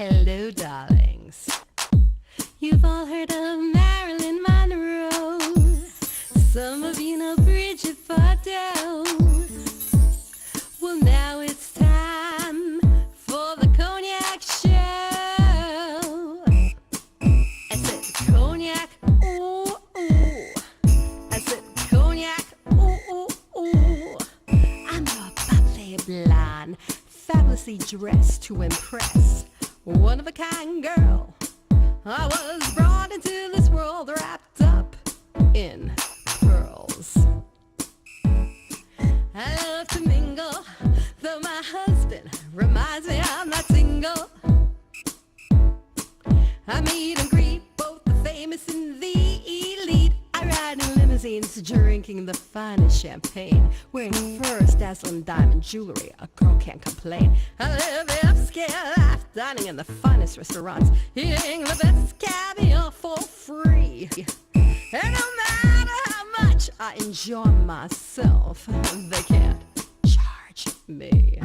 Hello, darlings. You've all heard of Marilyn Monroe. Some of you know Bridget Bardot. Well, now it's time for the Cognac show. I said cognac, ooh, ooh. I said cognac, ooh, ooh, ooh. I'm your bubbly blonde, fabulously dressed to impress, one-of-a-kind girl. I was brought into this world wrapped up in pearls. I love to mingle, though my husband reminds me I'm not single. I meet and greet both the famous and the elite. I ride in limousines, drinking the finest champagne, wearing furs, dazzling diamond jewelry. A girl can't complain. I live the upscale life, dining in the finest restaurants, eating the best caviar for free. And no matter how much I enjoy myself, they can't charge me.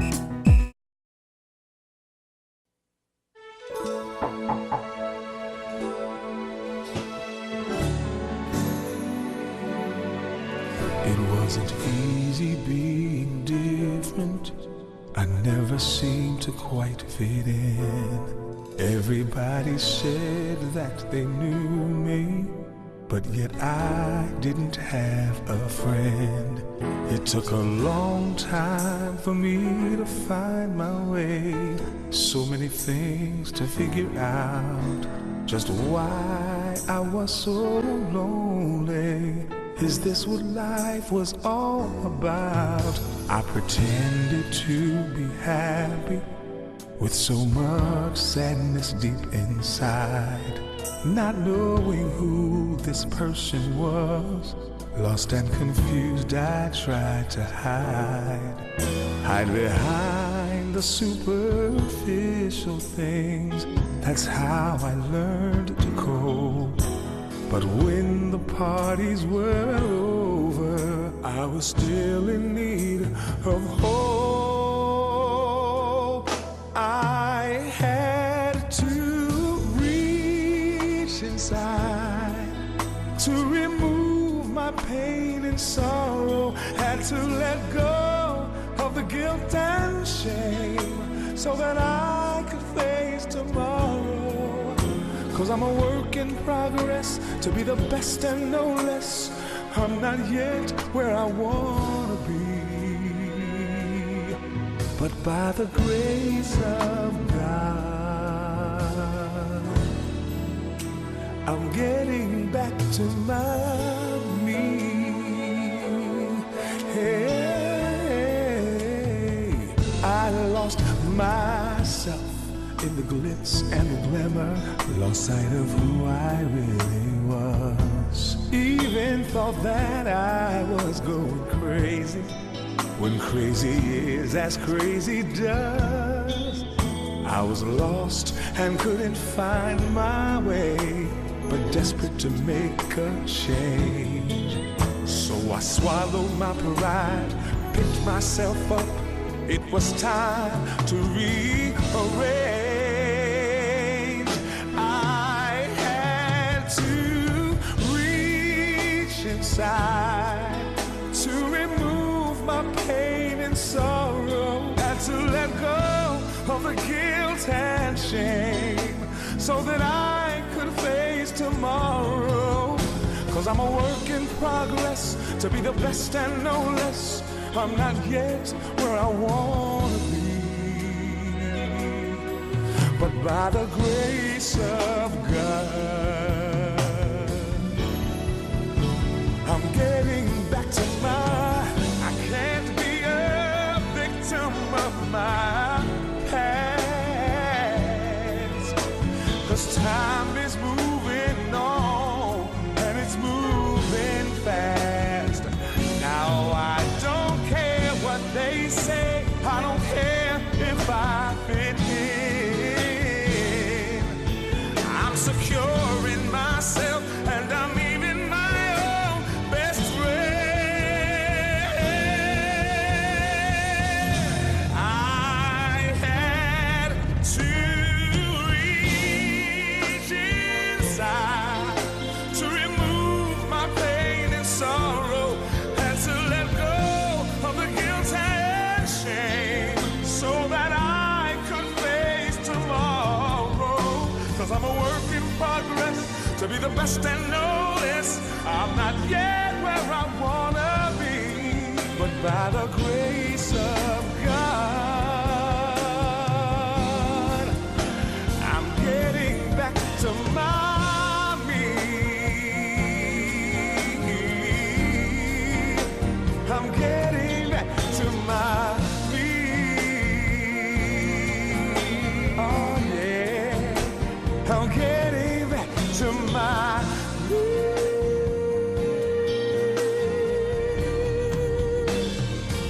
It wasn't easy being different. I never seemed to quite fit in. Everybody said that they knew me, but yet I didn't have a friend. It took a long time for me to find my way. So many things to figure out. Just why I was so lonely. Is this what life was all about? I pretended to be happy with so much sadness deep inside, not knowing who this person was. Lost and confused, I tried to hide behind the superficial things. That's how I learned to cope. But when the parties were over, I was still in need of hope. I had to reach inside to remove my pain and sorrow. Had to let go of the guilt and shame so that I could face tomorrow. 'Cause I'm a work in progress, to be the best and no less. I'm not yet where I wanna be, but by the grace of God, I'm getting back to my me. Hey, I lost myself in the glitz and the glamour, lost sight of who I really was. Even thought that I was going crazy, when crazy is as crazy does. I was lost and couldn't find my way, but desperate to make a change. So I swallowed my pride, picked myself up. It was time to rearrange. I had to reach inside to remove my pain and sorrow. Had to let go of the guilt and shame so that I could face tomorrow. 'Cause I'm a work in progress, to be the best and no less. I'm not yet where I wanna be, but by the grace of God, I'm getting back to I can't be a victim of my past. 'Cause time is moving on, and it's moving fast. Now I don't care what they say, I don't care if I fit in. I'm secure in myself, and I'm even my own best friend. to be the best and notice. I'm not yet where I wanna be, but by the grace of God, I'm getting back to my me. I'm getting back to my me. Oh yeah, I'm getting back to my me.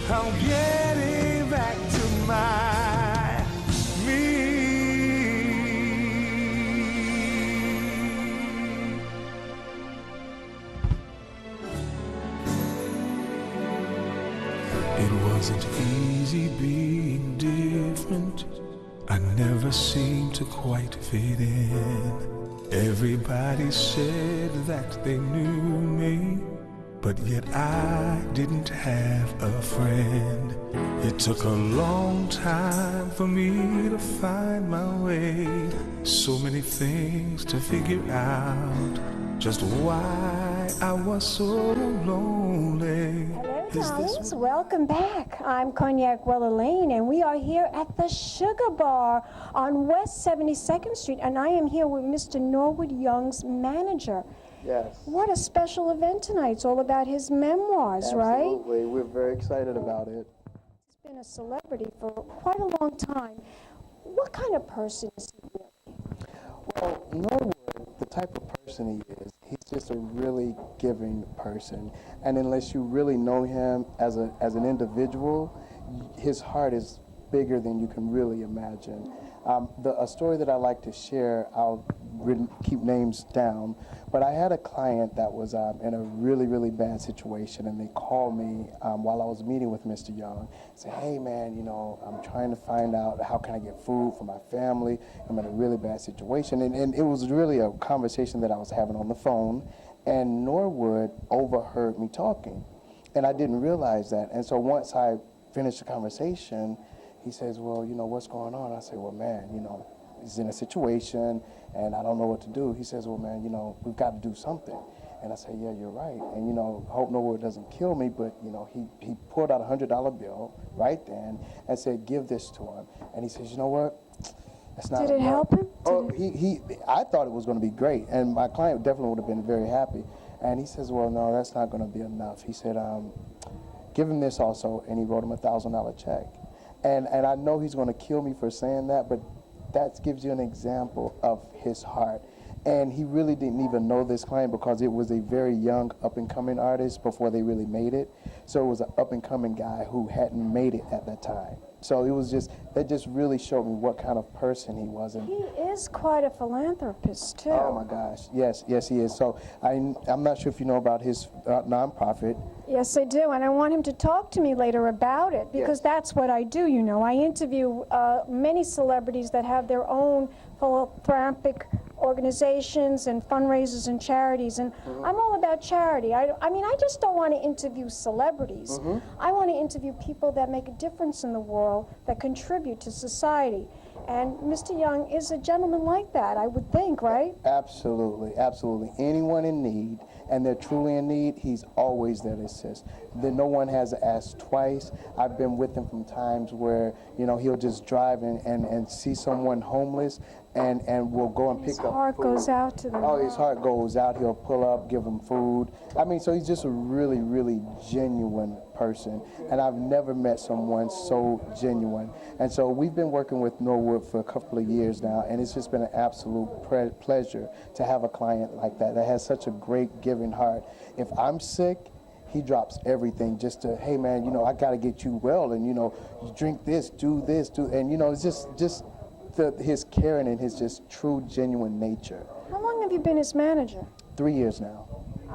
I'm getting back to my me. It wasn't easy being different. I never seemed to quite fit in. Everybody said that they knew me, but yet I didn't have a friend. It took a long time for me to find my way. So many things to figure out, just why I was so lonely. Hello, guys. Welcome back. I'm Cognac Wellerlane, and we are here at the Sugar Bar on West 72nd Street, and I am here with Mr. Norwood Young's manager. Yes. What a special event tonight. It's all about his memoirs, right? Absolutely. We're very excited about it. He's been a celebrity for quite a long time. What kind of person is he really? Well, Norwood, the type of person he is, he's just a really giving person. And unless you really know him as an individual, his heart is bigger than you can really imagine. A story that I like to share, I'll keep names down, but I had a client that was in a really, really bad situation, and they called me while I was meeting with Mr. Young. Said, hey man, you know, I'm trying to find out how can I get food for my family. I'm in a really bad situation. And it was really a conversation that I was having on the phone, and Norwood overheard me talking, and I didn't realize that. And so once I finished the conversation, he says, well, you know, what's going on? I say, well, man, you know, he's in a situation and I don't know what to do. He says, well, man, you know, we've got to do something. And I say, yeah, you're right. And, you know, hope Norwood doesn't kill me, but, you know, he pulled out a $100 bill right then and said, give this to him. And he says, you know what? That's not Did it help him? Oh, I thought it was going to be great, and my client definitely would have been very happy. And he says, well, no, that's not going to be enough. He said, give him this also, and he wrote him a $1,000 check. And I know he's going to kill me for saying that, but that gives you an example of his heart. And he really didn't even know this client because it was a very young up-and-coming artist before they really made it. So it was an up-and-coming guy who hadn't made it at that time. So it was just, that just really showed me what kind of person he was. And He is quite a philanthropist, too. oh my gosh, yes, he is. So I'm not sure if you know about his nonprofit. Yes, I do, and I want him to talk to me later about it, because Yes. that's what I do, you know. I interview many celebrities that have their own philanthropic organizations and fundraisers and charities, and I'm all about charity. I mean, I just don't want to interview celebrities. I want to interview people that make a difference in the world, that contribute to society. And Mr. Young is a gentleman like that, I would think, right? Absolutely, absolutely. Anyone in need, and they're truly in need, he's always there to assist. Then no one has asked twice. I've been with him from times where, you know, he'll just drive and see someone homeless, and we'll go and pick up His heart food. goes out to them. Oh, his heart goes out. He'll pull up, give them food. I mean, so he's just a really, really genuine person. And I've never met someone so genuine. And so we've been working with Norwood for a couple of years now, and it's just been an absolute pleasure to have a client like that has such a great giving heart. If I'm sick, he drops everything just to, hey man, you know, I got to get you well, and you know, you drink this, do this, and you know, it's just his caring and his just true, genuine nature. How long have you been his manager? 3 years now.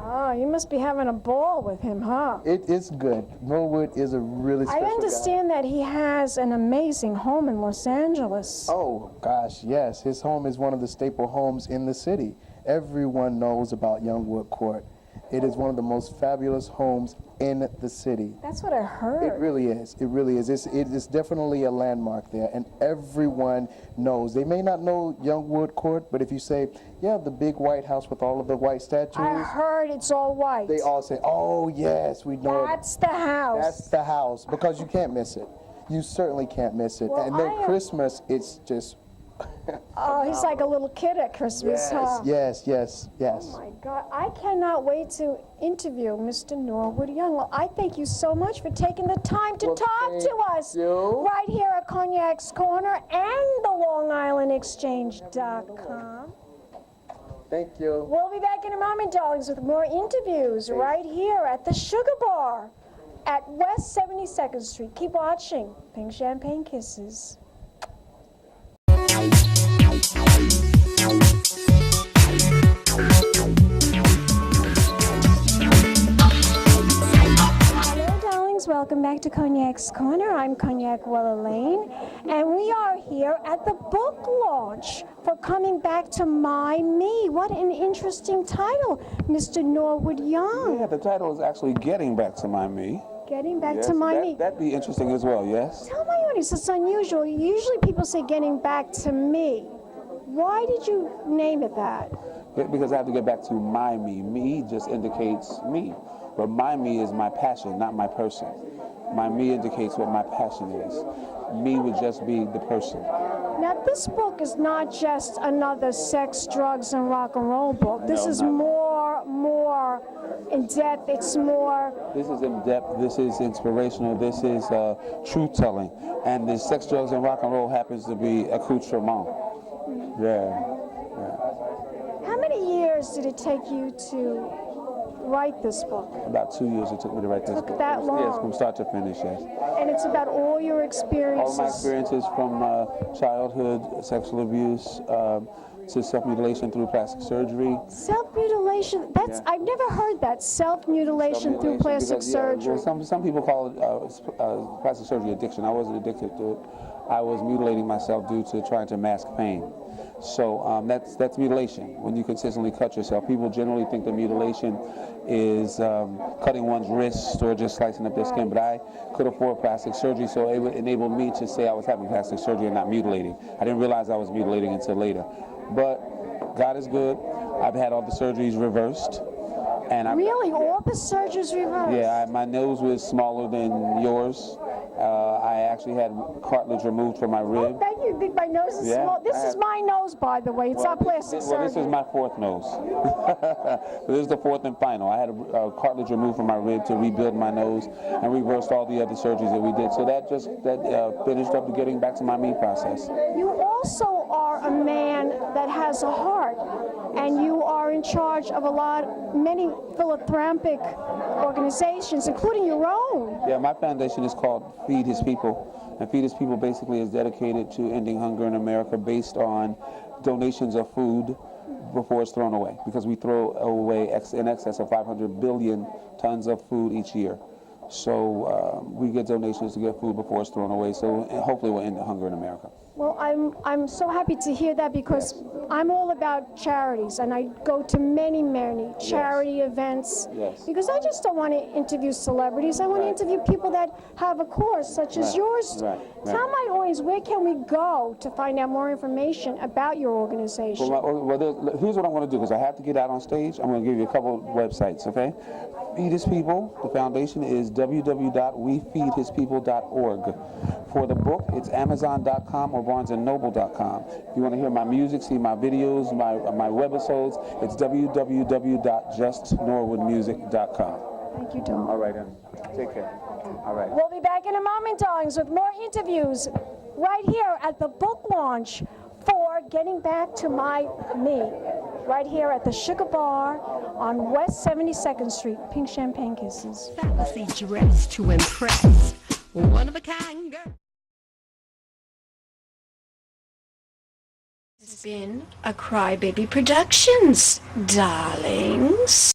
Oh, you must be having a ball with him, huh? It's good. Norwood is a really special I understand that he has an amazing home in Los Angeles. guy. Oh, gosh, yes. His home is one of the staple homes in the city. Everyone knows about Youngwood Court. It is one of the most fabulous homes in the city. That's what I heard. It really is. It really is. It is definitely a landmark there, and everyone knows. They may not know Youngwood Court, but if you say, yeah, the big white house with all of the white statues. I heard it's all white. They all say, oh, yes, we know. That's the house. That's the house, because you can't miss it. You certainly can't miss it. Well, and then Christmas, it's just... Oh, he's like a little kid at Christmas, huh? Yes, yes, yes. Oh my God, I cannot wait to interview Mr. Norwood Young. Well, I thank you so much for taking the time to talk to us right here at Cognac's Corner and the LongIslandExchange.com. Thank you. We'll be back in a moment, darlings, with more interviews right here at the Sugar Bar at West 72nd Street. Keep watching. Pink Champagne Kisses. Hello, darlings. Welcome back to Cognac's Corner. I'm Cognac Wellerlane, and we are here at the book launch for Coming Back to My Me. What an interesting title, Mr. Norwood Young. Yeah, the title is actually Getting Back to My Me. Getting Back to My Me. That'd be interesting as well, yes? Tell my audience, it's unusual. Usually people say Getting Back to Me. Why did you name it that? Because I have to get back to my me. Me just indicates me. But my me is my passion, not my person. My me indicates what my passion is. Me would just be the person. Now, this book is not just another sex, drugs, and rock and roll book. This is more in depth. It's more. This is in depth. This is inspirational. This is truth telling. And the sex, drugs, and rock and roll happens to be accoutrement. Yeah. How many years did it take you to write this book? About 2 years it took me to write this book. Took that long? Yes, from start to finish, yes. And it's about all your experiences? All my experiences from childhood, sexual abuse, to self-mutilation through plastic surgery. Self-mutilation, that's, I've never heard that, self-mutilation through plastic surgery. Well, some people call it plastic surgery addiction. I wasn't addicted to it. I was mutilating myself due to trying to mask pain. So that's mutilation, when you consistently cut yourself. People generally think that mutilation is cutting one's wrist or just slicing up their skin, but I could afford plastic surgery, so it enabled me to say I was having plastic surgery and not mutilating. I didn't realize I was mutilating until later. But God is good. I've had all the surgeries reversed. And really? All the surgeries reversed? Yeah, my nose was smaller than yours. I actually had cartilage removed from my rib. Oh, thank you. My nose is small. This is my nose, by the way. It's not plastic surgery. Well, this is my fourth nose. This is the fourth and final. I had a cartilage removed from my rib to rebuild my nose and reversed all the other surgeries that we did. So that finished up the Getting Back to My Me process. You also are a man that has a heart, and you are in charge of many philanthropic organizations, including your own. Yeah, my foundation is called Feed His People. And Feed His People basically is dedicated to ending hunger in America based on donations of food before it's thrown away. Because we throw away in excess of 500 billion tons of food each year. So we get donations to get food before it's thrown away. So hopefully we'll end the hunger in America. Well, I'm so happy to hear that, because I'm all about charities, and I go to many charity events. Yes. Because I just don't want to interview celebrities. I want to interview people that have a cause, such as yours. Tell my audience, where can we go to find out more information about your organization? Well, here's what I'm going to do, because I have to get out on stage. I'm going to give you a couple of websites, okay? Feed His People, the foundation is www.wefeedhispeople.org. For the book, it's Amazon.com or BarnesandNoble.com. If you want to hear my music, see my videos, my webisodes, it's www.justnorwoodmusic.com. Thank you, Don. All right, then. Take care. All right. We'll be back in a moment, darlings, with more interviews right here at the book launch for Getting Back to My Me, right here at the Sugar Bar on West 72nd Street. Pink Champagne Kisses. Fancy dress to impress. One of a kind girl. This has been a Crybaby Productions, darlings.